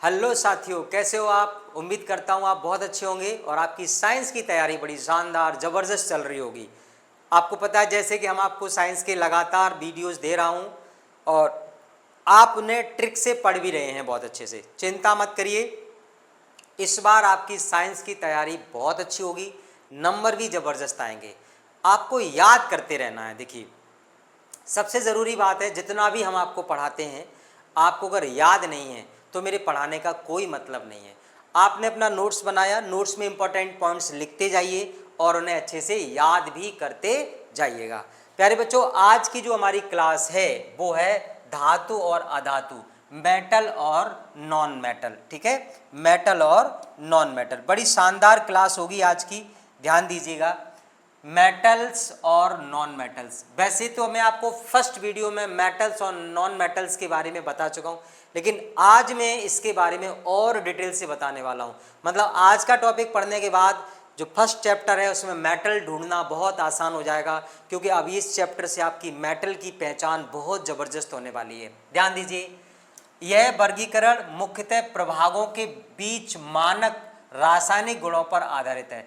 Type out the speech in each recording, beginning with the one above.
Hello साथियों, कैसे हो आप। उम्मीद करता हूँ आप बहुत अच्छे होंगे और आपकी साइंस की तैयारी बड़ी शानदार ज़बरदस्त चल रही होगी। आपको पता है जैसे कि हम आपको साइंस के लगातार वीडियोस दे रहा हूँ और आप उन्हें ट्रिक से पढ़ भी रहे हैं बहुत अच्छे से। चिंता मत करिए, इस बार आपकी साइंस की तैयारी बहुत अच्छी होगी, नंबर भी ज़बरदस्त आएंगे। आपको याद करते रहना है। देखिए, सबसे ज़रूरी बात है, जितना भी हम आपको पढ़ाते हैं आपको अगर याद नहीं है तो मेरे पढ़ाने का कोई मतलब नहीं है। आपने अपना नोट्स बनाया, नोट्स में इंपॉर्टेंट पॉइंट्स लिखते जाइए और उन्हें अच्छे से याद भी करते जाइएगा। प्यारे बच्चों, आज की जो हमारी क्लास है वो है धातु और अधातु, मेटल और नॉन मेटल। ठीक है, मेटल और नॉन मेटल, बड़ी शानदार क्लास होगी आज की, ध्यान दीजिएगा। मेटल्स और नॉन मेटल्स, वैसे तो मैं आपको फर्स्ट वीडियो में मेटल्स और नॉन मेटल्स के बारे में बता चुका हूँ, लेकिन आज मैं इसके बारे में और डिटेल से बताने वाला हूँ। मतलब आज का टॉपिक पढ़ने के बाद जो फर्स्ट चैप्टर है उसमें मेटल ढूंढना बहुत आसान हो जाएगा, क्योंकि अब इस चैप्टर से आपकी मेटल की पहचान बहुत ज़बरदस्त होने वाली है। ध्यान दीजिए, यह वर्गीकरण मुख्यतः प्रभागों के बीच मानक रासायनिक गुणों पर आधारित है।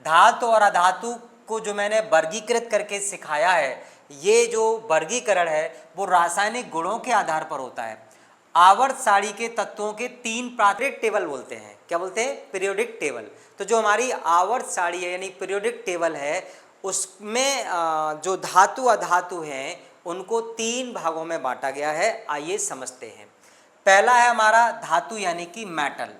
धातु और अधातु को जो मैंने वर्गीकृत करके सिखाया है, ये जो वर्गीकरण है वो रासायनिक गुणों के आधार पर होता है। आवर्त सारणी के तत्वों के तीन पीरियोडिक टेबल बोलते हैं। क्या बोलते हैं? Periodic table. तो जो हमारी आवर्त सारणी है यानी पीरियोडिक टेबल है, उसमें जो धातु अधातु हैं उनको तीन भागों में बांटा गया है। आइए समझते हैं। पहला है हमारा धातु यानी कि मेटल,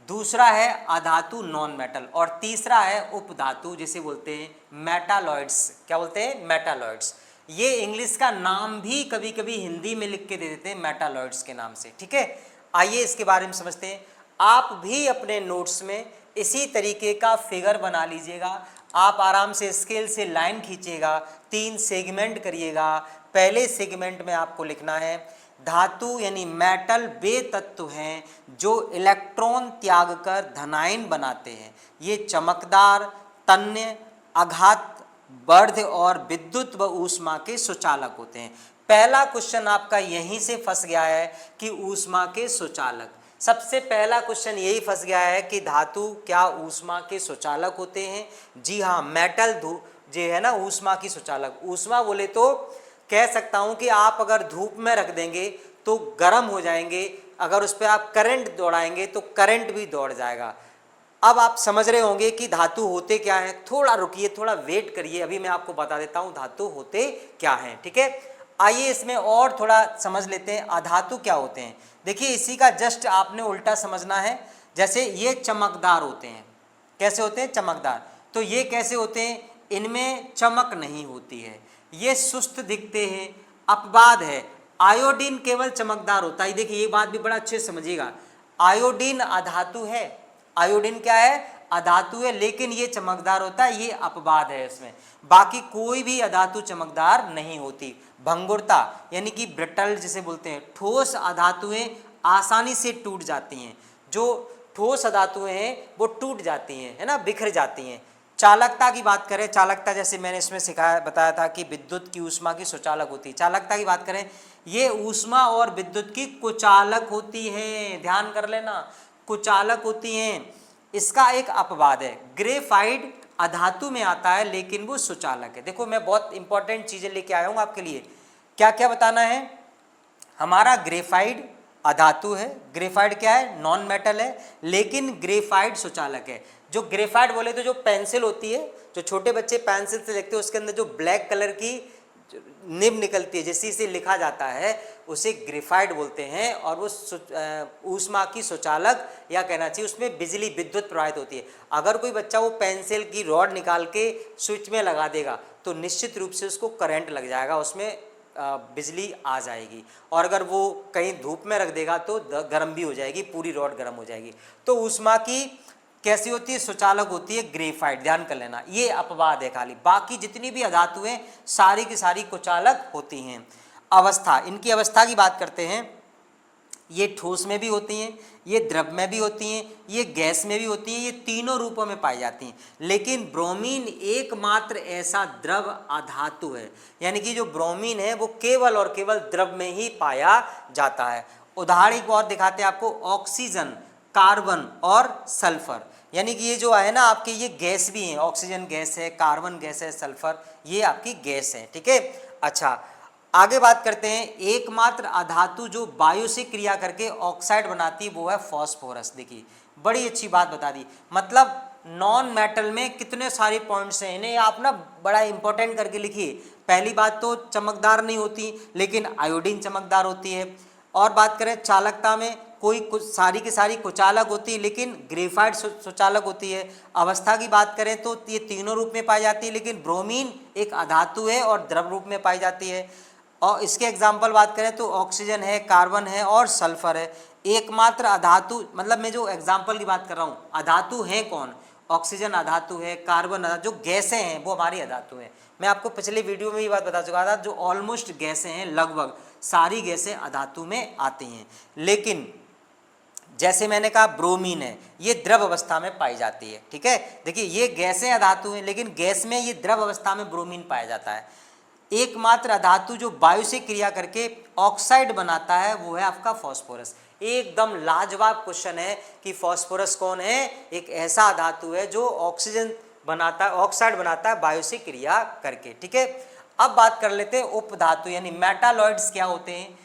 दूसरा है अधातु नॉन मेटल, और तीसरा है उपधातु जिसे बोलते हैं मेटालॉइड्स। क्या बोलते हैं? मेटालॉइड्स। ये इंग्लिश का नाम भी कभी कभी हिंदी में लिख के दे देते हैं मेटालॉइड्स के नाम से। ठीक है, आइए इसके बारे में समझते हैं। आप भी अपने नोट्स में इसी तरीके का फिगर बना लीजिएगा। आप आराम से स्केल से लाइन खींचिएगा, तीन सेगमेंट करिएगा। पहले सेगमेंट में आपको लिखना है धातु यानी मेटल वे तत्व हैं जो इलेक्ट्रॉन त्याग कर धनायन बनाते हैं। ये चमकदार, तन्य, आघात, वर्ध और विद्युत व ऊष्मा के सुचालक होते हैं। पहला क्वेश्चन आपका यहीं से फंस गया है कि ऊष्मा के सुचालक। सबसे पहला क्वेश्चन यही फंस गया है कि धातु क्या ऊष्मा के सुचालक होते हैं? जी हाँ, मेटल जो है ना ऊष्मा की सुचालक। ऊष्मा बोले तो कह सकता हूं कि आप अगर धूप में रख देंगे तो गर्म हो जाएंगे, अगर उस पर आप करंट दौड़ाएंगे तो करंट भी दौड़ जाएगा। अब आप समझ रहे होंगे कि धातु होते क्या हैं। थोड़ा रुकिए, थोड़ा वेट करिए, अभी मैं आपको बता देता हूं धातु होते क्या हैं। ठीक है, आइए इसमें और थोड़ा समझ लेते हैं अधातु क्या होते हैं। देखिए, इसी का जस्ट आपने उल्टा समझना है। जैसे ये चमकदार होते हैं, कैसे होते हैं? चमकदार। तो ये कैसे होते हैं? इनमें चमक नहीं होती है, ये सुस्त दिखते हैं, अपवाद है। आयोडीन केवल चमकदार होता है। देखिए, ये बात भी बड़ा अच्छे से समझिएगा। आयोडीन अधातु है, आयोडीन क्या है? अधातु है, लेकिन ये चमकदार होता है, ये अपवाद है इसमें। बाकी कोई भी अधातु चमकदार नहीं होती। भंगुरता यानी कि ब्रिटल जिसे बोलते हैं, ठोस अधातुएं आसानी से टूट जाती हैं। जो ठोस अधातुएं हैं वो टूट जाती हैं, है ना, बिखर जाती हैं। चालकता की बात करें, चालकता जैसे मैंने इसमें सिखाया बताया था कि विद्युत की ऊष्मा की सुचालक होती है। चालकता की बात करें, ये ऊष्मा और विद्युत की कुचालक होती है। ध्यान कर लेना, कुचालक होती हैं। इसका एक अपवाद है, ग्रेफाइट अधातु में आता है लेकिन वो सुचालक है। देखो, मैं बहुत इंपॉर्टेंट चीजें लेके आया हूं आपके लिए। क्या क्या बताना है? हमारा ग्रेफाइट अधातु है, ग्रेफाइट क्या है? नॉन मेटल है, लेकिन ग्रेफाइट सुचालक है। जो ग्रेफाइट बोले तो जो पेंसिल होती है, जो छोटे बच्चे पेंसिल से लिखते हैं, उसके अंदर जो ब्लैक कलर की निब निकलती है जिससे इसे लिखा जाता है, उसे ग्रेफाइट बोलते हैं। और वो ऊष्मा की सुचालक या कहना चाहिए उसमें बिजली विद्युत प्रवाहित होती है। अगर कोई बच्चा वो पेंसिल की रॉड निकाल के स्विच में लगा देगा तो निश्चित रूप से उसको करंट लग जाएगा, उसमें बिजली आ जाएगी। और अगर वो कहीं धूप में रख देगा तो गर्म भी हो जाएगी, पूरी रॉड गर्म हो जाएगी। तो ऊष्मा की कैसी होती है? सुचालक होती है ग्रेफाइट। ध्यान कर लेना, ये अपवाद है खाली, बाकी जितनी भी अधातुएं सारी की सारी कुचालक होती हैं। अवस्था, इनकी अवस्था की बात करते हैं। ये ठोस में भी होती हैं, ये द्रव में भी होती हैं, ये गैस में भी होती हैं, ये तीनों रूपों में पाई जाती हैं। लेकिन ब्रोमीन एकमात्र ऐसा द्रव अधातु है, यानी कि जो ब्रोमीन है वो केवल और केवल द्रव में ही पाया जाता है। उदाहरण एक और दिखाते हैं आपको, ऑक्सीजन, कार्बन और सल्फर। यानी कि ये जो है ना आपके ये गैस भी हैं, ऑक्सीजन गैस है, कार्बन गैस है, सल्फर ये आपकी गैस है, ठीक है। अच्छा, आगे बात करते हैं, एकमात्र अधातु जो वायु से क्रिया करके ऑक्साइड बनाती है वो है फॉस्फोरस। देखिए बड़ी अच्छी बात बता दी, मतलब नॉन मेटल में कितने सारे पॉइंट्स हैं, इन्हें आप ना बड़ा इंपॉर्टेंट करके लिखिए। पहली बात तो चमकदार नहीं होती, लेकिन आयोडीन चमकदार होती है। और बात करें चालकता में, कोई कुछ सारी की सारी कुचालक होती है, लेकिन ग्रेफाइट सुचालक होती है। अवस्था की बात करें तो ये तीनों रूप में पाई जाती है, लेकिन ब्रोमीन एक अधातु है और द्रव रूप में पाई जाती है। और इसके एग्जाम्पल बात करें तो ऑक्सीजन है, कार्बन है और सल्फर है। एकमात्र अधातु, मतलब मैं जो एग्जाम्पल की बात कर रहा हूँ, अधातु है कौन, ऑक्सीजन अधातु है, कार्बन जो गैसें हैं वो हमारी अधातु हैं। मैं आपको पिछले वीडियो में ये बात बता चुका था, जो ऑलमोस्ट गैसें हैं लगभग सारी गैसें अधातु में आती हैं। लेकिन जैसे मैंने कहा ब्रोमीन है, ये द्रव अवस्था में पाई जाती है, ठीक है। देखिए ये गैसें अधातु हैं, लेकिन गैस में ये द्रव अवस्था में ब्रोमीन पाया जाता है। एकमात्र अधातु जो वायु से क्रिया करके ऑक्साइड बनाता है वो है आपका फॉस्फोरस। एकदम लाजवाब क्वेश्चन है कि फॉस्फोरस कौन है, एक ऐसा धातु है जो ऑक्सीजन बनाता है, ऑक्साइड बनाता है वायु से क्रिया करके, ठीक है। अब बात कर लेते हैं उपधातु यानी मेटालॉइड्स क्या होते हैं।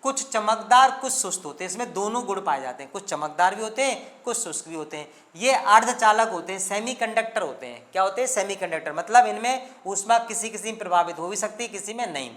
कुछ चमकदार कुछ सुस्त होते हैं, इसमें दोनों गुण पाए जाते हैं, कुछ चमकदार भी होते हैं कुछ शुष्क भी होते हैं। ये अर्धचालक होते हैं, सेमीकंडक्टर होते हैं। क्या होते हैं, सेमीकंडक्टर, मतलब इनमें ऊष्मा किसी किसी में प्रभावित हो भी सकती है, किसी में नहीं।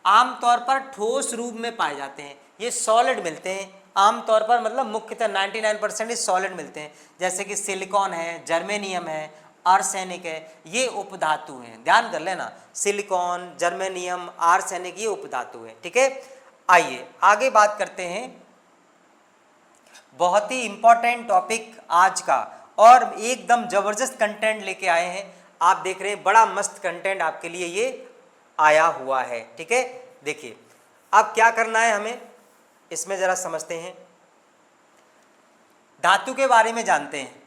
आमतौर पर ठोस रूप में पाए जाते हैं, ये सॉलिड मिलते हैं आमतौर पर, मतलब मुख्यतः 99% ये सॉलिड मिलते हैं, जैसे कि सिलिकॉन है, जर्मेनियम है, आर्सेनिक है, ये उपधातु हैं। ध्यान कर लेना, सिलिकॉन, जर्मेनियम, आर्सेनिक ये उपधातु है, ठीक है। आइए आगे बात करते हैं, बहुत ही इंपॉर्टेंट टॉपिक आज का और एकदम जबरदस्त कंटेंट लेके आए हैं। आप देख रहे हैं बड़ा मस्त कंटेंट आपके लिए ये आया हुआ है, ठीक है। देखिए अब क्या करना है हमें, इसमें जरा समझते हैं। धातु के बारे में जानते हैं।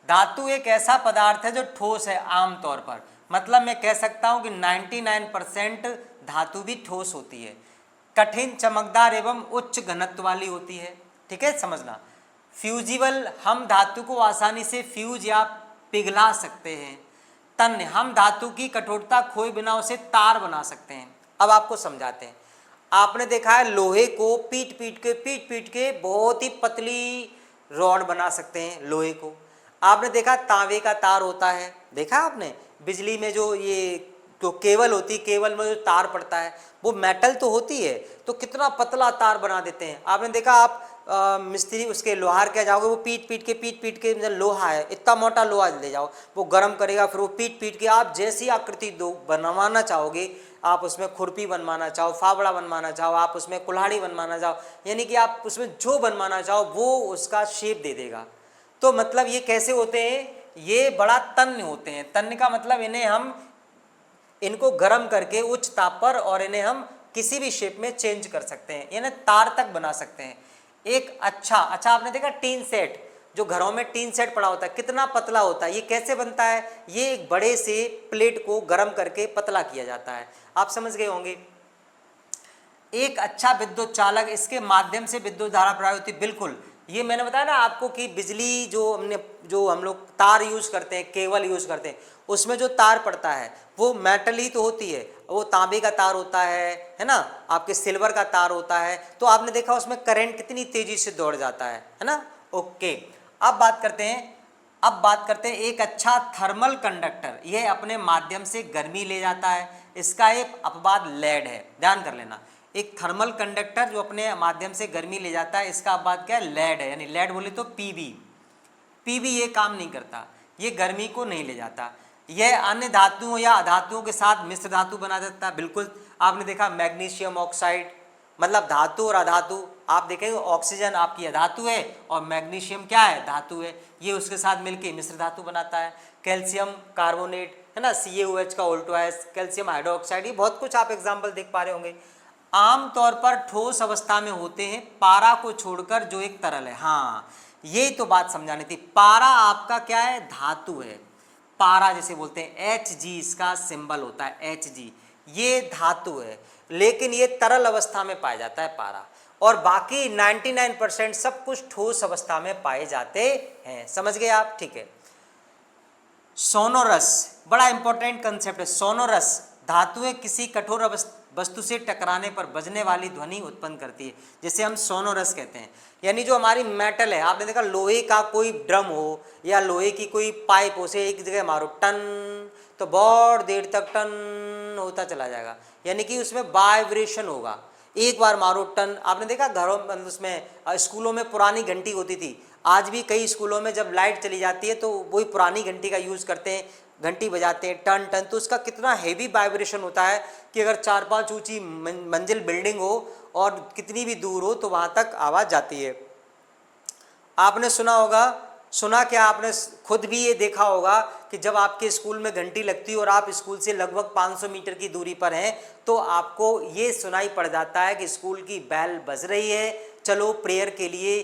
धातु एक ऐसा पदार्थ है जो ठोस है आमतौर पर, मतलब मैं कह सकता हूं कि 99% धातु भी ठोस होती है, कठिन, चमकदार एवं उच्च घनत्व वाली होती है, ठीक है, समझना। फ्यूजिबल, हम धातु को आसानी से फ्यूज या पिघला सकते हैं। तन्य, हम धातु की कठोरता खोए बिना उसे तार बना सकते हैं। अब आपको समझाते हैं। आपने देखा है लोहे को पीट पीट के बहुत ही पतली रॉड बना सकते हैं लोहे को। आपने देखा तांबे का तार होता है, देखा आपने, बिजली में जो ये जो केबल होती है, केबल में जो तार पड़ता है वो मेटल तो होती है, तो कितना पतला तार बना देते हैं। आपने देखा आप मिस्त्री उसके लोहार क्या जाओगे, वो पीट पीट के लोहा है, इतना मोटा लोहा ले जाओ, वो गर्म करेगा, फिर वो पीट के आप जैसी आकृति दो बनवाना चाहोगे, आप उसमें खुरपी बनवाना चाहो, फावड़ा बनवाना चाहो, आप उसमें कुल्हाड़ी बनवाना चाहो, यानी कि आप उसमें जो बनवाना चाहो वो उसका शेप दे देगा। तो मतलब ये कैसे होते हैं, ये बड़ा तन्य होते हैं। तन्य का मतलब इन्हें हम इनको गर्म करके उच्च ताप पर और इन्हें हम किसी भी शेप में चेंज कर सकते हैं, इन्हें तार तक बना सकते हैं। एक अच्छा आपने देखा टीन सेट, जो घरों में टीन सेट पड़ा होता है कितना पतला होता है, ये कैसे बनता है, ये एक बड़े से प्लेट को गर्म करके पतला किया जाता है। आप समझ गए होंगे। एक अच्छा विद्युत चालक, इसके माध्यम से विद्युत धारा प्रवाहित होती है। बिल्कुल, ये मैंने बताया ना आपको कि बिजली जो हम लोग तार यूज करते हैं, केबल यूज करते हैं, उसमें जो तार पड़ता है वो मेटल ही तो होती है, वो तांबे का तार होता है ना, आपके सिल्वर का तार होता है। तो आपने देखा उसमें करंट कितनी तेजी से दौड़ जाता है ना। ओके, अब बात करते हैं एक अच्छा थर्मल कंडक्टर, यह अपने माध्यम से गर्मी ले जाता है। इसका एक अपवाद लेड है, ध्यान कर लेना। एक थर्मल कंडक्टर जो अपने माध्यम से गर्मी ले जाता है, इसका अपवाद क्या है, लेड है। यानी लेड बोले तो पीबी ये काम नहीं करता, ये गर्मी को नहीं ले जाता। यह अन्य धातुओं या अधातुओं के साथ मिश्र धातु बना देता है। बिल्कुल, आपने देखा मैग्नीशियम ऑक्साइड, मतलब धातु और अधातु, आप देखेंगे ऑक्सीजन आपकी अधातु है और मैग्नीशियम क्या है, धातु है, ये उसके साथ मिलकर मिश्र धातु बनाता है। कैल्शियम कार्बोनेट है ना, CaOH का ऑल्टोएस, कैल्शियम हाइड्रोक्साइड, ये बहुत कुछ आप एग्जाम्पल देख पा रहे होंगे। आमतौर पर ठोस अवस्था में होते हैं, पारा को छोड़कर जो एक तरल है। हाँ, ये तो बात समझानी थी। पारा आपका क्या है, धातु है, पारा जिसे बोलते हैं, Hg इसका सिंबल होता है, Hg, ये धातु है, लेकिन ये तरल अवस्था में पाया जाता है पारा। और बाकी 99% सब कुछ ठोस अवस्था में पाए जाते हैं। समझ गए आप? ठीक है। सोनोरस बड़ा इंपॉर्टेंट कंसेप्ट है। सोनोरस धातुएं किसी कठोर वस्तु से टकराने पर बजने वाली ध्वनि उत्पन्न करती है, जिसे हम सोनोरस कहते हैं। यानी जो हमारी मेटल है, आपने देखा लोहे का कोई ड्रम हो या लोहे की कोई पाइप हो, उसे एक जगह मारो टन, तो बहुत देर तक टन होता चला जाएगा, यानी कि उसमें वाइब्रेशन होगा। एक बार मारो टन। आपने देखा घरों में, उसमें स्कूलों में पुरानी घंटी होती थी, आज भी कई स्कूलों में जब लाइट चली जाती है तो वही पुरानी घंटी का यूज़ करते हैं, घंटी बजाते हैं टन टन, तो उसका कितना हेवी वाइब्रेशन होता है कि अगर 4-5 ऊंची मंजिल बिल्डिंग हो और कितनी भी दूर हो तो वहाँ तक आवाज़ जाती है। आपने सुना होगा, सुना क्या, आपने खुद भी ये देखा होगा कि जब आपके स्कूल में घंटी लगती है और आप स्कूल से लगभग 500 मीटर की दूरी पर हैं तो आपको ये सुनाई पड़ जाता है कि स्कूल की बेल बज रही है, चलो प्रेयर के लिए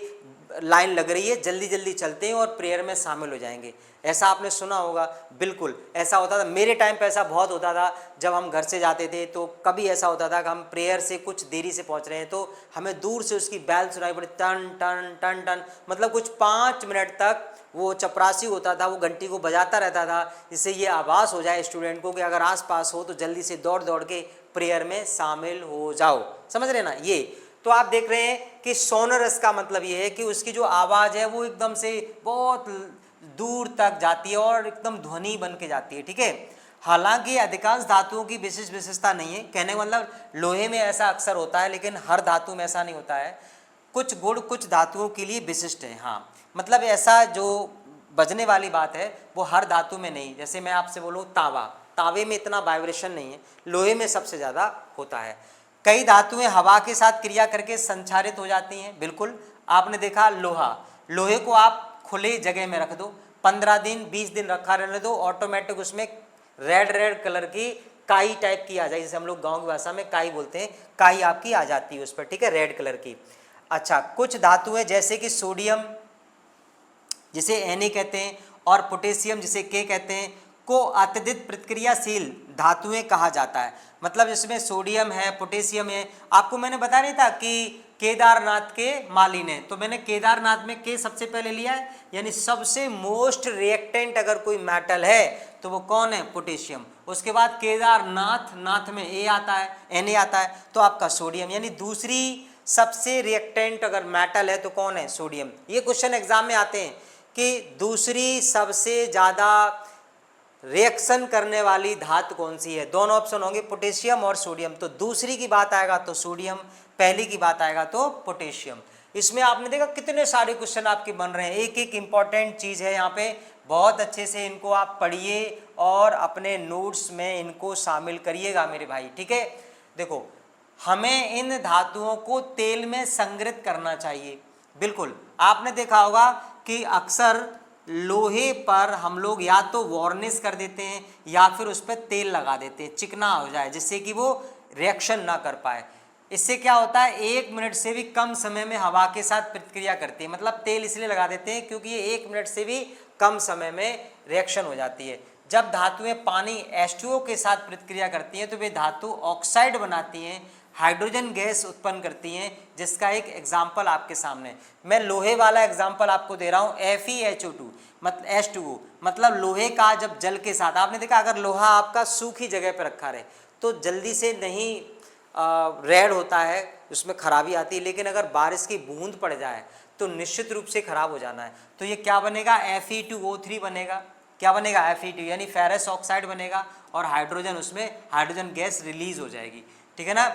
लाइन लग रही है, जल्दी जल्दी चलते हैं और प्रेयर में शामिल हो जाएंगे। ऐसा आपने सुना होगा, बिल्कुल ऐसा होता था। मेरे टाइम पे ऐसा बहुत होता था, जब हम घर से जाते थे तो कभी ऐसा होता था कि हम प्रेयर से कुछ देरी से पहुंच रहे हैं तो हमें दूर से उसकी बैल सुनाई पड़ी, टन टन टन टन, मतलब कुछ 5 मिनट तक वो चपरासी होता था, वो घंटी को बजाता रहता था, जिससे ये आभास हो जाए स्टूडेंट को कि अगर आसपास हो तो जल्दी से दौड़ दौड़ के प्रेयर में शामिल हो जाओ। समझ रहे ना? ये तो आप देख रहे हैं कि सोनोरस का मतलब ये है कि उसकी जो आवाज़ है वो एकदम से बहुत दूर तक जाती है और एकदम ध्वनि बन के जाती है। ठीक है। हालांकि अधिकांश धातुओं की विशिष्ट विशेषता नहीं है, कहने का मतलब लोहे में ऐसा अक्सर होता है लेकिन हर धातु में ऐसा नहीं होता है। कुछ गुण कुछ धातुओं के लिए विशिष्ट है। हाँ, मतलब ऐसा जो बजने वाली बात है वो हर धातु में नहीं। जैसे मैं आपसे बोलूँ तावा, तावे में इतना वाइब्रेशन नहीं है, लोहे में सबसे ज़्यादा होता है। कई धातुएं हवा के साथ क्रिया करके संचारित हो जाती हैं। बिल्कुल, आपने देखा लोहा, लोहे को आप खुले जगह में रख दो, 15 दिन 20 दिन रखा रहने दो, ऑटोमेटिक उसमें रेड रेड कलर की काई टाइप की आ जाएगी, जैसे हम लोग गांव की भाषा में काई बोलते हैं, काई आपकी आ जाती है उस पर। ठीक है, रेड कलर की। अच्छा, कुछ धातुएं जैसे कि सोडियम जिसे Na कहते हैं और पोटेशियम जिसे K कहते हैं को अत्यधिक प्रतिक्रियाशील धातुएं कहा जाता है। मतलब इसमें सोडियम है, पोटेशियम है। आपको मैंने बता नहीं था कि केदारनाथ के माली ने, तो मैंने केदारनाथ में के सबसे पहले लिया है, यानी सबसे मोस्ट रिएक्टेंट अगर कोई मेटल है तो वो कौन है? पोटेशियम। उसके बाद केदारनाथ, नाथ में ए आता है, Na आता है, तो आपका सोडियम, यानी दूसरी सबसे रिएक्टेंट अगर मेटल है तो कौन है? सोडियम। ये क्वेश्चन एग्जाम में आते हैं कि दूसरी सबसे ज़्यादा रिएक्शन करने वाली धातु कौन सी है। दोनों ऑप्शन होंगे, पोटेशियम और सोडियम। तो दूसरी की बात आएगा तो सोडियम, पहली की बात आएगा तो पोटेशियम। इसमें आपने देखा कितने सारे क्वेश्चन आपके बन रहे हैं, एक एक इंपॉर्टेंट चीज़ है यहाँ पे। बहुत अच्छे से इनको आप पढ़िए और अपने नोट्स में इनको शामिल करिएगा मेरे भाई। ठीक है, देखो हमें इन धातुओं को तेल में संग्रहित करना चाहिए। बिल्कुल, आपने देखा होगा कि अक्सर लोहे पर हम लोग या तो वार्निश कर देते हैं या फिर उस पर तेल लगा देते हैं, चिकना हो जाए, जिससे कि वो रिएक्शन ना कर पाए। इससे क्या होता है, 1 मिनट से भी कम समय में हवा के साथ प्रतिक्रिया करती है। मतलब तेल इसलिए लगा देते हैं क्योंकि ये 1 मिनट से भी कम समय में रिएक्शन हो जाती है। जब धातुएं पानी H2O के साथ प्रतिक्रिया करती हैं तो वे धातु ऑक्साइड बनाती हैं, हाइड्रोजन गैस उत्पन्न करती हैं, जिसका एक एग्जाम्पल आपके सामने, मैं लोहे वाला एग्जाम्पल आपको दे रहा हूँ। FeHO2 मतलब H2O, मतलब लोहे का जब जल के साथ, आपने देखा अगर लोहा आपका सूखी जगह पर रखा रहे तो जल्दी से नहीं रेड होता है, उसमें खराबी आती है, लेकिन अगर बारिश की बूंद पड़ जाए तो निश्चित रूप से खराब हो जाना है। तो ये क्या बनेगा? Fe2O3 बनेगा। क्या बनेगा? Fe2, यानी फेरस ऑक्साइड बनेगा और हाइड्रोजन, उसमें हाइड्रोजन गैस रिलीज हो जाएगी। ठीक है ना।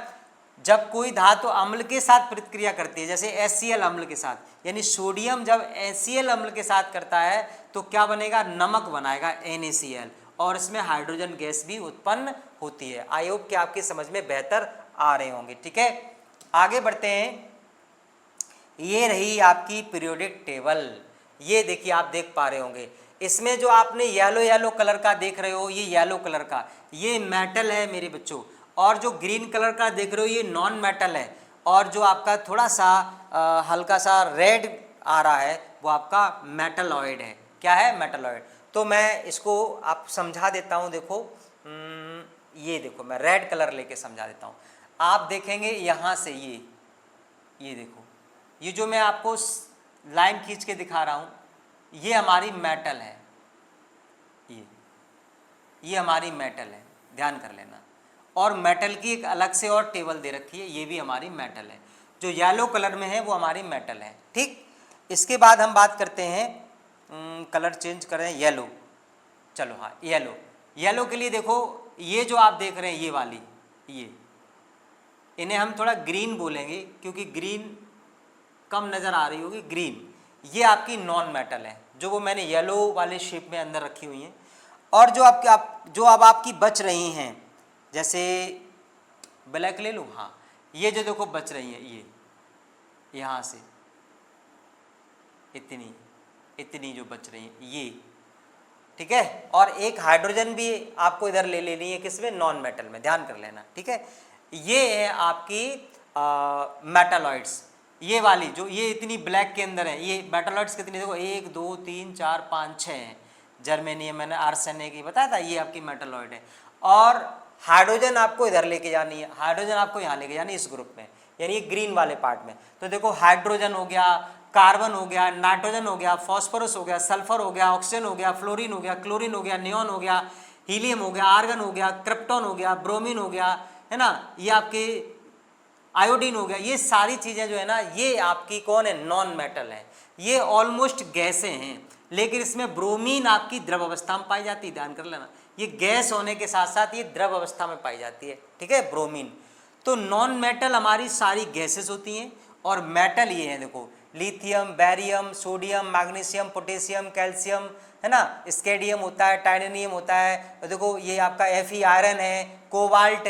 जब कोई धातु अम्ल के साथ प्रतिक्रिया करती है, जैसे HCl अम्ल के साथ, यानी सोडियम जब HCl अम्ल के साथ करता है तो क्या बनेगा? नमक बनाएगा NaCl, और इसमें हाइड्रोजन गैस भी उत्पन्न होती है। आई होप कि आपकी समझ में बेहतर आ रहे होंगे। ठीक है, आगे बढ़ते हैं। ये रही आपकी पीरियोडिक टेबल। ये देखिए, आप देख पा रहे होंगे, इसमें जो आपने येलो येलो कलर का देख रहे हो, ये येलो कलर का ये मेटल है मेरे बच्चों, और जो ग्रीन कलर का देख रहे हो ये नॉन मेटल है, और जो आपका थोड़ा सा हल्का सा रेड आ रहा है वो आपका मेटलॉइड है। क्या है? मेटलॉइड। तो मैं इसको आप समझा देता हूँ। देखो ये देखो, मैं रेड कलर लेके समझा देता हूँ। आप देखेंगे यहाँ से ये देखो, ये जो मैं आपको लाइन खींच के दिखा रहा हूँ, ये हमारी मेटल है, ये हमारी मेटल है, ध्यान कर लेना। और मेटल की एक अलग से और टेबल दे रखी है, ये भी हमारी मेटल है। जो येलो कलर में है वो हमारी मेटल है, ठीक। इसके बाद हम बात करते हैं, कलर चेंज करें, येलो। चलो हाँ, येलो के लिए देखो, ये जो आप देख रहे हैं, ये वाली, ये इन्हें हम थोड़ा ग्रीन बोलेंगे क्योंकि ग्रीन कम नज़र आ रही होगी, ग्रीन। ये आपकी नॉन मेटल है, जो वो मैंने येलो वाले शेप में अंदर रखी हुई हैं। और जो जो अब आपकी बच रही हैं, जैसे ब्लैक ले लूँ, हाँ, ये जो देखो बच रही है, ये यहाँ से इतनी जो बच रही है, ये ठीक है। और एक हाइड्रोजन भी आपको इधर ले लेनी है, किसमें, नॉन मेटल में, ध्यान कर लेना, ठीक है। ये है आपकी मेटालॉइड्स, ये वाली जो ये इतनी ब्लैक के अंदर है, ये मेटालॉइड्स कितनी देखो, 1 2 3 4 5 6 हैं। जर्मेनियम, मैंने आर्सेनिक की बताया था, ये आपकी मेटालॉइड है। और हाइड्रोजन आपको इधर लेके जानी है, हाइड्रोजन आपको यहाँ लेके जानी है, इस ग्रुप में, यानी ग्रीन वाले पार्ट में। तो देखो, हाइड्रोजन हो गया, कार्बन हो गया, नाइट्रोजन हो गया, फॉस्फोरस हो गया, सल्फर हो गया, ऑक्सीजन हो गया, फ्लोरीन हो गया, क्लोरीन हो गया, नियॉन हो गया, हीलियम हो गया, आर्गन हो गया, क्रिप्टॉन हो गया, ब्रोमीन हो गया, है ना, ये आपके आयोडीन हो गया। ये सारी चीज़ें जो है ना, ये आपकी कौन है, नॉन मेटल है। ये ऑलमोस्ट गैसें हैं, लेकिन इसमें ब्रोमीन आपकी द्रव अवस्था में पाई जाती है, ध्यान कर लेना। ये गैस होने के साथ साथ ये द्रव अवस्था में पाई जाती है, ठीक है, ब्रोमीन। तो नॉन मेटल हमारी सारी गैसेस होती हैं, और मेटल ये है, देखो, lithium, barium, sodium, magnesium, potassium, calcium, है ना, स्केडियम होता है, टाइटेनियम होता है, देखो ये आपका Fe आयरन है, कोबाल्ट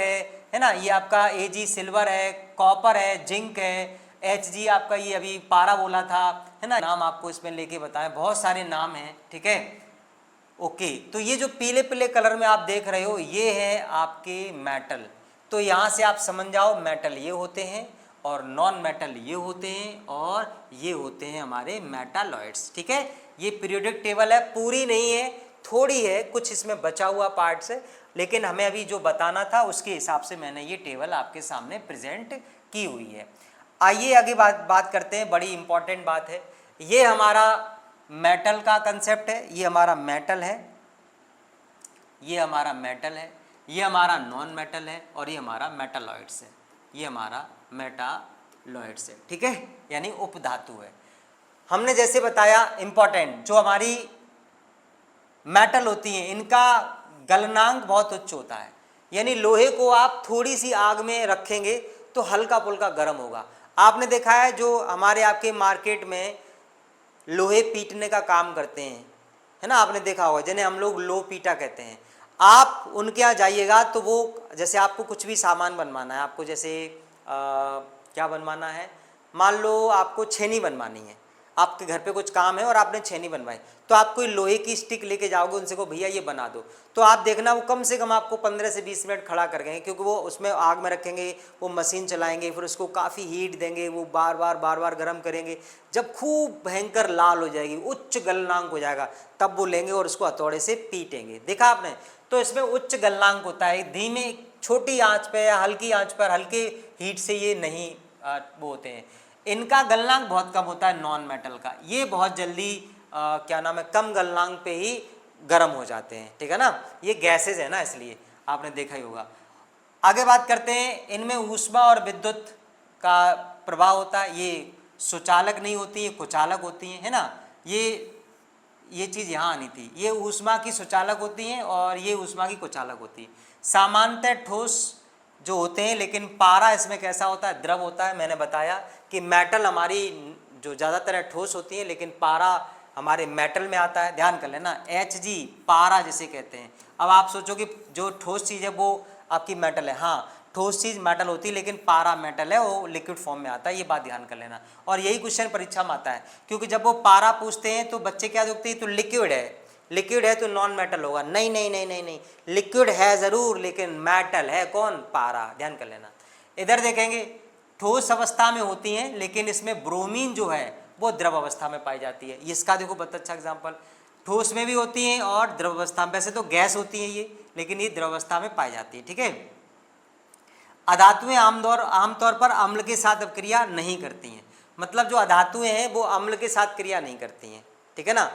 है ना, ये आपका Ag सिल्वर है, कॉपर है, जिंक है, Hg आपका ये अभी पारा बोला था, है ना, नाम आपको इसमें लेके बताएं, बहुत सारे नाम हैं, ठीक है। ओके, तो ये जो पीले पीले कलर में आप देख रहे हो, ये है आपके मेटल। तो यहाँ से आप समझ जाओ, मेटल ये होते हैं और नॉन मेटल ये होते हैं, और ये होते हैं हमारे मेटालॉइड्स, ठीक है। ये पीरियोडिक टेबल है, पूरी नहीं है, थोड़ी है, कुछ इसमें बचा हुआ पार्ट्स है, लेकिन हमें अभी जो बताना था उसके हिसाब से मैंने ये टेबल आपके सामने प्रेजेंट की हुई है। आइए आगे बात करते हैं, बड़ी इंपॉर्टेंट बात है। ये हमारा मेटल का कंसेप्ट है, ये हमारा मेटल है, ये हमारा मेटल है, ये हमारा नॉन मेटल है, और ये हमारा मेटालॉइड्स है, ये हमारा मेटालॉइड्स है, ठीक है, यानी उपधातु है। हमने जैसे बताया इंपॉर्टेंट, जो हमारी मेटल होती हैं, इनका गलनांक बहुत उच्च होता है, यानी लोहे को आप थोड़ी सी आग में रखेंगे तो हल्का फुल्का गर्म होगा। आपने देखा है जो हमारे आपके मार्केट में लोहे पीटने का काम करते हैं, है ना, आपने देखा होगा, जिन्हें हम लोग लो पीटा कहते हैं। आप उनके यहाँ जाइएगा तो वो, जैसे आपको कुछ भी सामान बनवाना है, आपको जैसे क्या बनवाना है, मान लो आपको छेनी बनवानी है, आपके घर पे कुछ काम है और आपने छेनी बनवाई, तो आप कोई लोहे की स्टिक लेके जाओगे, उनसे को भैया ये बना दो, तो आप देखना वो कम से कम आपको 15 से 20 मिनट खड़ा कर देंगे, क्योंकि वो उसमें आग में रखेंगे, वो मशीन चलाएंगे, फिर उसको काफ़ी हीट देंगे, वो बार बार गर्म करेंगे, जब खूब भयंकर लाल हो जाएगी, उच्च गलनांक हो जाएगा, तब वो लेंगे और उसको हथौड़े से पीटेंगे। देखा आपने, तो इसमें उच्च गलनांक होता है, धीमे छोटी आँच पर या हल्की आँच पर, हल्के हीट से ये नहीं वो होते हैं। इनका गलनांक बहुत कम होता है नॉन मेटल का, ये बहुत जल्दी क्या नाम है, कम गलनांक पे ही गर्म हो जाते हैं, ठीक है ना, ये गैसेज है ना, इसलिए आपने देखा ही होगा। आगे बात करते हैं, इनमें ऊष्मा और विद्युत का प्रभाव होता है, ये सुचालक नहीं होती, ये कुचालक होती हैं, है ना, ये चीज़ यहाँ आनी थी, ये ऊष्मा की सुचालक होती हैं और ये ऊष्मा की कुचालक होती है। सामान्यतः ठोस जो होते हैं, लेकिन पारा इसमें कैसा होता है, द्रव होता है। मैंने बताया कि मेटल हमारी जो ज़्यादातर ठोस होती है, लेकिन पारा हमारे मेटल में आता है, ध्यान कर लेना, Hg पारा जिसे कहते हैं। अब आप सोचो कि जो ठोस चीज़ है वो आपकी मेटल है, हाँ, ठोस चीज़ मेटल होती है, लेकिन पारा मेटल है, वो लिक्विड फॉर्म में आता है, ये बात ध्यान कर लेना। और यही क्वेश्चन परीक्षा में आता है, क्योंकि जब वो पारा पूछते हैं तो बच्चे क्या देखते हैं, तो लिक्विड है, लिक्विड है तो नॉन मेटल होगा, नहीं नहीं नहीं नहीं नहीं, लिक्विड है ज़रूर, लेकिन मेटल है कौन, पारा, ध्यान कर लेना। इधर देखेंगे, ठोस अवस्था में होती हैं, लेकिन इसमें ब्रोमीन जो है वो द्रव अवस्था में पाई जाती है। इसका देखो बहुत अच्छा एग्जाम्पल, ठोस में भी होती हैं और द्रव अवस्था में, वैसे तो गैस होती है ये, लेकिन ये द्रव अवस्था में पाई जाती है, ठीक है। अधातुएं आमतौर पर अम्ल के साथ अपक्रिया नहीं करती हैं, मतलब जो अधातुएं हैं वो अम्ल के साथ क्रिया नहीं करती हैं, ठीक है ना,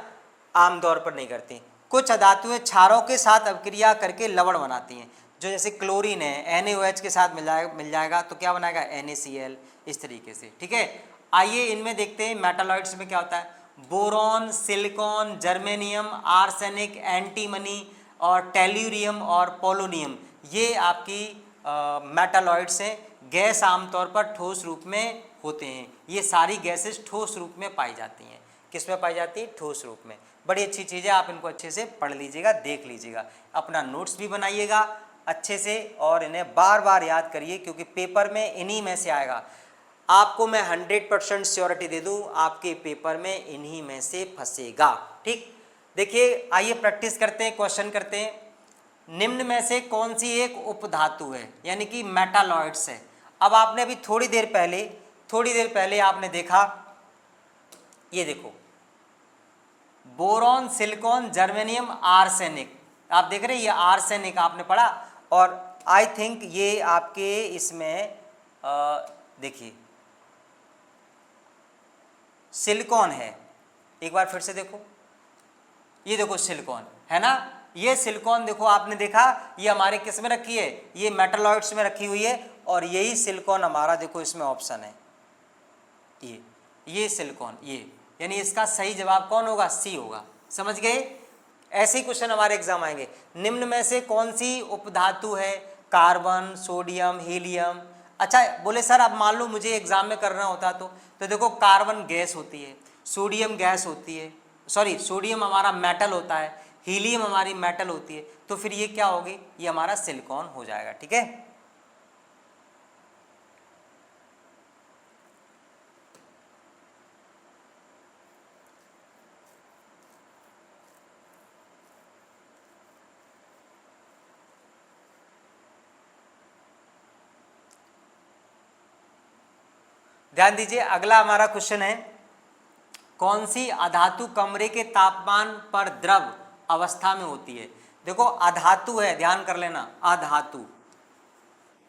आमतौर पर नहीं करती। कुछ अधातुएं क्षारों के साथ अपक्रिया करके लवण बनाती हैं, जो जैसे क्लोरीन है NaOH के साथ मिल जाएगा तो क्या बनाएगा NaCl, इस तरीके से, ठीक है। आइए इनमें देखते हैं मेटालॉइड्स में क्या होता है। Boron, silicon, germanium, arsenic, antimony और टेल्यूरियम और पोलोनियम, ये आपकी मेटालॉइड्स हैं। गैस आमतौर पर ठोस रूप में होते हैं, ये सारी गैसेस ठोस रूप में पाई जाती हैं। किस में पाई जाती है? ठोस रूप में। बड़ी अच्छी चीज़ है, आप इनको अच्छे से पढ़ लीजिएगा, देख लीजिएगा, अपना नोट्स भी बनाइएगा अच्छे से और इन्हें बार बार याद करिए, क्योंकि पेपर में इन्हीं में से आएगा। आपको मैं 100% श्योरिटी दे दूं, आपके पेपर में इन्हीं में से फंसेगा, ठीक। देखिए आइए प्रैक्टिस करते हैं, क्वेश्चन करते हैं। निम्न में से कौन सी एक उपधातु है, यानी कि मेटालॉइड्स है। अब आपने अभी थोड़ी देर पहले आपने देखा, ये देखो, बोरॉन, सिलिकॉन, जर्मेनियम, आर्सेनिक, आप देख रहे हैं ये आर्सेनिक आपने पढ़ा, और आई थिंक ये आपके इसमें देखिए सिलिकॉन है। एक बार फिर से देखो, ये देखो सिलिकॉन है ना, ये सिलिकॉन देखो, आपने देखा ये हमारे किस में रखी है, ये मेटालॉइड्स में रखी हुई है, और यही सिलिकॉन हमारा देखो इसमें ऑप्शन है, ये सिलिकॉन, ये यानी इसका सही जवाब कौन होगा? सी होगा। समझ गए? ऐसे ही क्वेश्चन हमारे एग्जाम आएंगे। निम्न में से कौन सी उपधातु है? Carbon, sodium, helium. अच्छा बोले सर अब मान लो मुझे एग्जाम में करना होता तो देखो कार्बन गैस होती है, सोडियम गैस होती है, सॉरी सोडियम हमारा मेटल होता है, हीलियम हमारी मेटल होती है, तो फिर ये क्या होगी? ये हमारा सिलिकॉन हो जाएगा, ठीक है। ध्यान दीजिए, अगला हमारा क्वेश्चन है, कौन सी अधातु कमरे के तापमान पर द्रव अवस्था में होती है? देखो अधातु है, ध्यान कर लेना, अधातु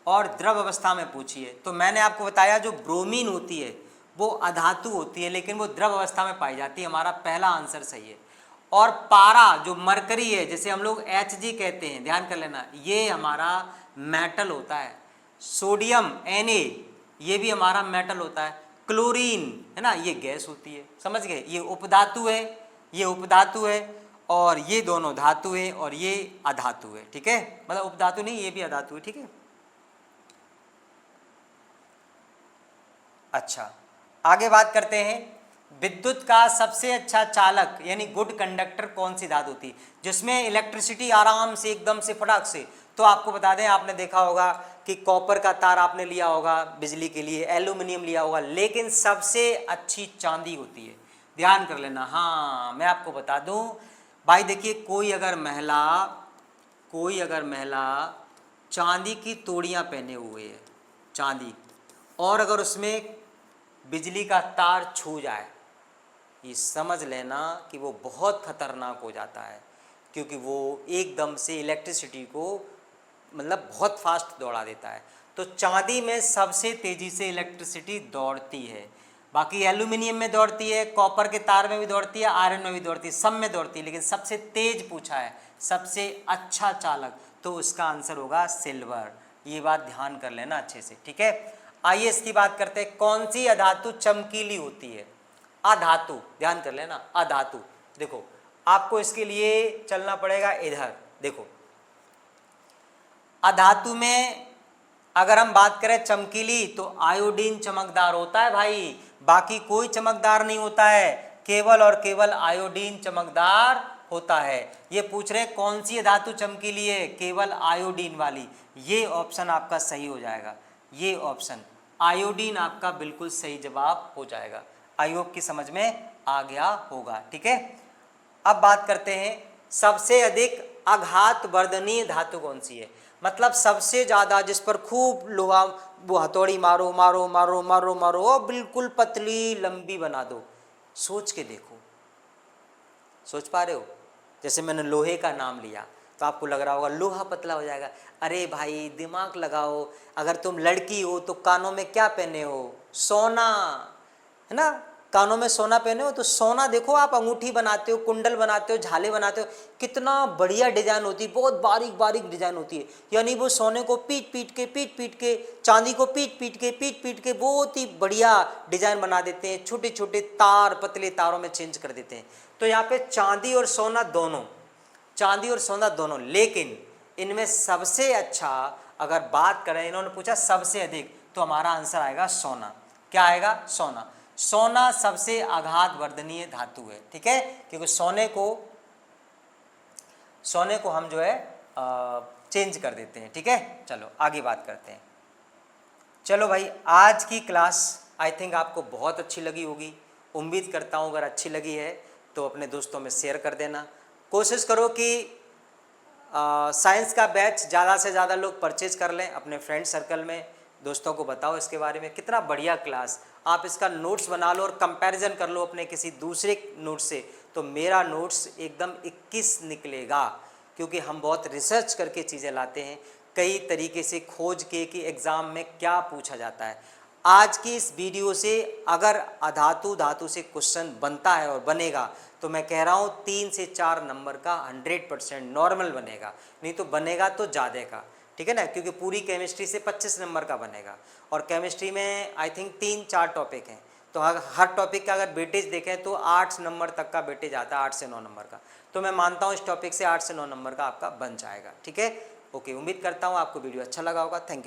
और द्रव अवस्था में पूछी है, तो मैंने आपको बताया जो ब्रोमीन होती है वो अधातु होती है, लेकिन वो द्रव अवस्था में पाई जाती है, हमारा पहला आंसर सही है। और पारा जो मरकरी है, जिसे हम लोग Hg कहते हैं, ध्यान कर लेना, ये हमारा मेटल होता है। सोडियम Na ये भी हमारा मेटल होता है। क्लोरीन है ना, ये गैस होती है, समझ गए, ये उपधातु है, ये उपधातु है, और ये दोनों धातु है, और ये अधातु है, ठीक है, मतलब उपधातु नहीं, ये भी अधातु है, ठीक है। अच्छा आगे बात करते हैं, विद्युत का सबसे अच्छा चालक यानी गुड कंडक्टर कौन सी धातु होती है, जिसमें इलेक्ट्रिसिटी आराम से एकदम से फटाक से। तो आपको बता दें, आपने देखा होगा कि कॉपर का तार आपने लिया होगा बिजली के लिए, एल्यूमिनियम लिया होगा, लेकिन सबसे अच्छी चांदी होती है, ध्यान कर लेना। हाँ मैं आपको बता दूं भाई, देखिए कोई अगर महिला चांदी की तोड़ियां पहने हुए है, चांदी, और अगर उसमें बिजली का तार छू जाए, ये समझ लेना कि वो बहुत खतरनाक हो जाता है, क्योंकि वो एकदम से इलेक्ट्रिसिटी को मतलब बहुत फास्ट दौड़ा देता है। तो चांदी में सबसे तेज़ी से इलेक्ट्रिसिटी दौड़ती है, बाकी एल्यूमिनियम में दौड़ती है, कॉपर के तार में भी दौड़ती है, आयरन में भी दौड़ती है, सब में दौड़ती है, लेकिन सबसे तेज पूछा है, सबसे अच्छा चालक, तो उसका आंसर होगा सिल्वर। ये बात ध्यान कर लेना अच्छे से, ठीक है। आइए इसकी बात करते हैं, कौन सी अधातु चमकीली होती है? अधातु, ध्यान कर लेना, अधातु। देखो आपको इसके लिए चलना पड़ेगा इधर, देखो अधातु में अगर हम बात करें चमकीली, तो आयोडीन चमकदार होता है भाई, बाकी कोई चमकदार नहीं होता है, केवल और केवल आयोडीन चमकदार होता है। ये पूछ रहे कौन सी धातु चमकीली है? केवल आयोडीन वाली। ये ऑप्शन आपका सही हो जाएगा, ये ऑप्शन आयोडीन आपका बिल्कुल सही जवाब हो जाएगा। आई होप की समझ में आ गया होगा, ठीक है। अब बात करते हैं, सबसे अधिक आघात वर्धनीय धातु कौन सी है? मतलब सबसे ज़्यादा जिस पर खूब लोहा वो हथौड़ी मारो मारो मारो मारो मारो और बिल्कुल पतली लंबी बना दो। सोच के देखो, सोच पा रहे हो? जैसे मैंने लोहे का नाम लिया, तो आपको लग रहा होगा लोहा पतला हो जाएगा। अरे भाई दिमाग लगाओ, अगर तुम लड़की हो तो कानों में क्या पहने हो? सोना, है ना, कानों में सोना पहने हो। तो सोना देखो, आप अंगूठी बनाते हो, कुंडल बनाते हो, झाले बनाते हो, कितना बढ़िया डिजाइन होती है, बहुत बारीक बारीक डिजाइन होती है। यानी वो सोने को पीट पीट के, चांदी को पीट पीट के बहुत ही बढ़िया डिजाइन बना देते हैं, छोटे छोटे तार पतले तारों में चेंज कर देते हैं। तो यहाँ पे चांदी और सोना दोनों, चांदी और सोना दोनों, लेकिन इनमें सबसे अच्छा अगर बात करें, इन्होंने पूछा सबसे अधिक, तो हमारा आंसर आएगा सोना। क्या आएगा? सोना। सोना सबसे आघात वर्धनीय धातु है, ठीक है, क्योंकि सोने को हम जो है चेंज कर देते हैं, ठीक है। चलो आगे बात करते हैं। चलो भाई, आज की क्लास आई थिंक आपको बहुत अच्छी लगी होगी। उम्मीद करता हूँ अगर अच्छी लगी है तो अपने दोस्तों में शेयर कर देना। कोशिश करो कि साइंस का बैच ज़्यादा से ज़्यादा लोग परचेज कर लें, अपने फ्रेंड सर्कल में दोस्तों को बताओ इसके बारे में। कितना बढ़िया क्लास, आप इसका नोट्स बना लो और कंपैरिजन कर लो अपने किसी दूसरे नोट्स से, तो मेरा नोट्स एकदम 21 निकलेगा, क्योंकि हम बहुत रिसर्च करके चीज़ें लाते हैं, कई तरीके से खोज के कि एग्ज़ाम में क्या पूछा जाता है। आज की इस वीडियो से अगर धातु से क्वेश्चन बनता है और बनेगा, तो मैं कह रहा हूँ 3 से 4 नंबर का 100% नॉर्मल बनेगा, नहीं तो बनेगा तो ज़्यादा का, ठीक है ना, क्योंकि पूरी केमिस्ट्री से 25 नंबर का बनेगा। और केमिस्ट्री में आई थिंक 3-4 टॉपिक हैं, तो हर टॉपिक का अगर वेटेज देखें तो 8 नंबर तक का वेटेज आता है, 8 से 9 नंबर का। तो मैं मानता हूँ इस टॉपिक से 8 से 9 नंबर का आपका बन जाएगा, ठीक है। ओके, उम्मीद करता हूँ आपको वीडियो अच्छा लगा होगा। Thank you.